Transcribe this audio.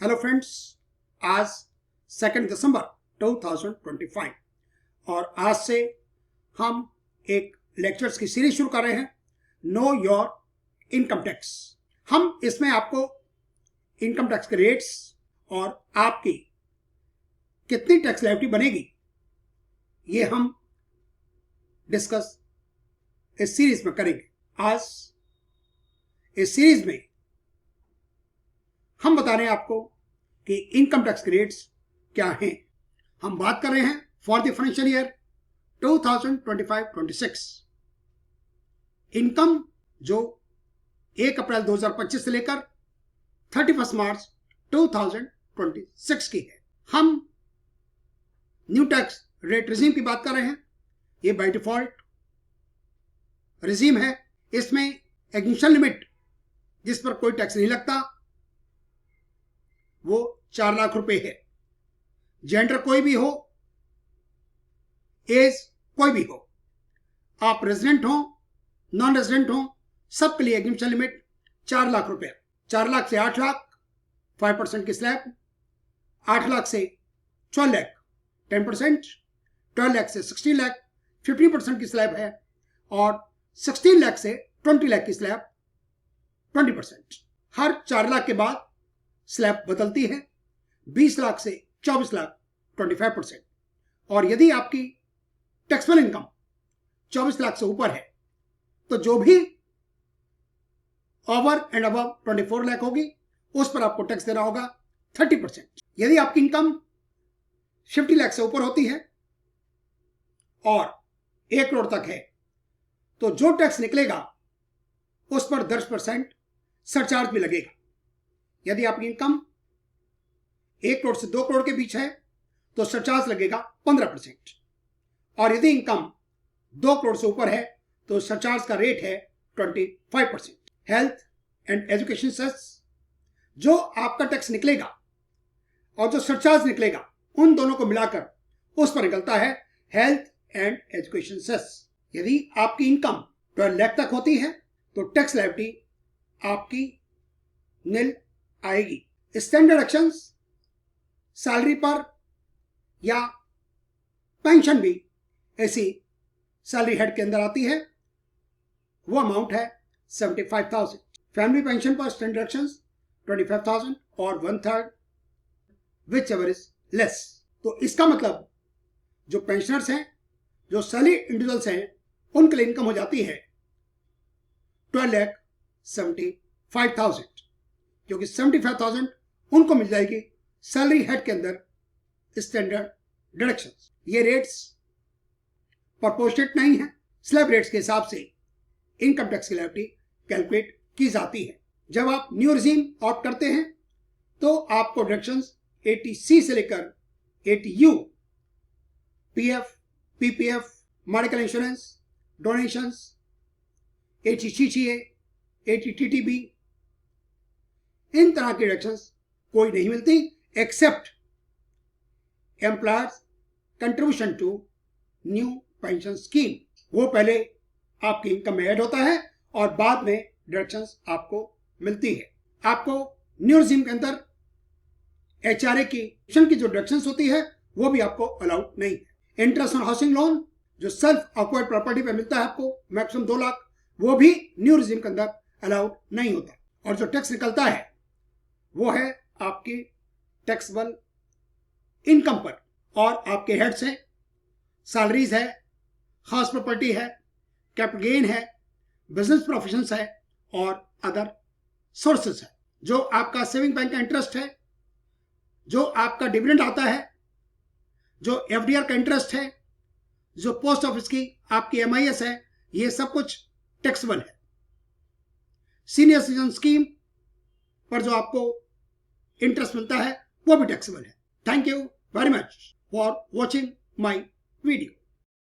Hello friends, आज 2 दिसंबर 2025 और आज से हम एक लेक्चर्स की सीरीज शुरू कर रहे हैं, नो योर इनकम टैक्स। हम इसमें आपको इनकम टैक्स के रेट्स और आपकी कितनी टैक्स लायबिलिटी बनेगी ये हम डिस्कस इस सीरीज में करेंगे। आज इस सीरीज में हम बता रहे हैं आपको कि इनकम टैक्स के रेट्स क्या हैं। हम बात कर रहे हैं for the financial year 2025-26। Income जो 1 अप्रैल 2025 से लेकर 31 मार्च 2026 की है। हम न्यू टैक्स रेट रिजीम की बात कर रहे हैं। ये बाय डिफॉल्ट रिजीम है। इसमें एग्जेम्पशन लिमिट जिस पर कोई टैक्स नहीं लगता वो 4 लाख रुपए है। जेंडर कोई भी हो, एज कोई भी हो, आप रेजिडेंट हो, नॉन रेजिडेंट हो, सबके लिए एग्जेम्पशन लिमिट 4 लाख रुपए। 4 लाख से 8 लाख 5% की स्लैब, 8 लाख से 12 लाख 10%, 12 लाख से 16 लाख 15% की स्लैब है और 16 लाख से 20 लाख की स्लैब 20%। हर 4 लाख के बाद स्लैब बदलती है। 20 लाख से 24 लाख 25%। और यदि आपकी टैक्सेबल इनकम 24 लाख से ऊपर है तो जो भी ओवर एंड अबव 24 लाख होगी उस पर आपको टैक्स देना होगा 30%। यदि आपकी इनकम 50 लाख से ऊपर होती है और 1 करोड़ तक है तो जो टैक्स निकलेगा उस पर 10% सरचार्ज भी लगेगा। यदि आपकी इनकम 1 करोड़ से 2 करोड़ के बीच है तो सरचार्ज लगेगा 15%। और यदि इनकम 2 करोड़ से ऊपर है तो सरचार्ज का रेट है 25%। हेल्थ एंड एजुकेशन सेस, जो आपका टैक्स निकलेगा और जो सरचार्ज निकलेगा उन दोनों को मिलाकर उस पर निकलता है हेल्थ एंड एजुकेशन सेस। यदि आपकी इनकम 12 लाख तक होती है तो टैक्स लायबिलिटी आपकी निल आएगी। स्टैंडर्ड एक्शंस सैलरी पर या पेंशन भी ऐसी सैलरी हेड के अंदर आती है। वो अमाउंट है 75,000। फैमिली पेंशन पर स्टैंडर्ड एक्शंस 25,000 और 1/3 विच एवर इज लेस। तो इसका मतलब जो पेंशनर्स हैं, जो सैलरी इंडिविजुअल्स हैं, उनके लिए इनकम हो जाती है 12,75,000, क्योंकि 75,000 उनको मिल जाएगी सैलरी हेड के अंदर स्टैंडर्ड डिडक्शंस। ये रेट्स प्रोपोर्शनेट नहीं है। स्लैब रेट्स के हिसाब से इनकम टैक्स की लायबिलिटी कैलकुलेट की जाती है। जब आप न्यू रिजीम ऑप्ट करते हैं तो आपको डिडक्शंस 80C से लेकर 80U, PF, PPF, medical insurance, donations, 80CCA, 80TTB, इन तरह की डिडक्शंस कोई नहीं मिलती except employer's contribution to new pension scheme. वो पहले आपकी इनकम में ऐड होता है और बाद में डिडक्शंस आपको मिलती है। आपको न्यू रिजीम के अंदर HRA की जो डिडक्शंस होती है वो भी आपको अलाउड नहीं है। इंटरेस्ट ऑन हाउसिंग लोन जो सेल्फ अक्वायर्ड प्रॉपर्टी पे मिलता है आपको मैक्सिमम 2 लाख, वो भी न्यू रिजीम के अंदर अलाउड नहीं होता। और जो टैक्स निकलता है वो है आपकी टैक्सेबल इनकम पर और आपके हेड्स हैं, सैलरीज है, खास प्रॉपर्टी है, कैपिटल गेन है, बिजनेस प्रोफेशंस है और अदर सोर्सेस है। जो आपका सेविंग बैंक का इंटरेस्ट है, जो आपका डिविडेंड आता है, जो FDR का इंटरेस्ट है, जो पोस्ट ऑफिस की आपकी MIS है, ये सब कुछ टैक्सेबल है। सीनियर सिटीजन स्कीम पर जो आपको इंटरेस्ट मिलता है वो भी टैक्सेबल है। Thank you very much for watching my video.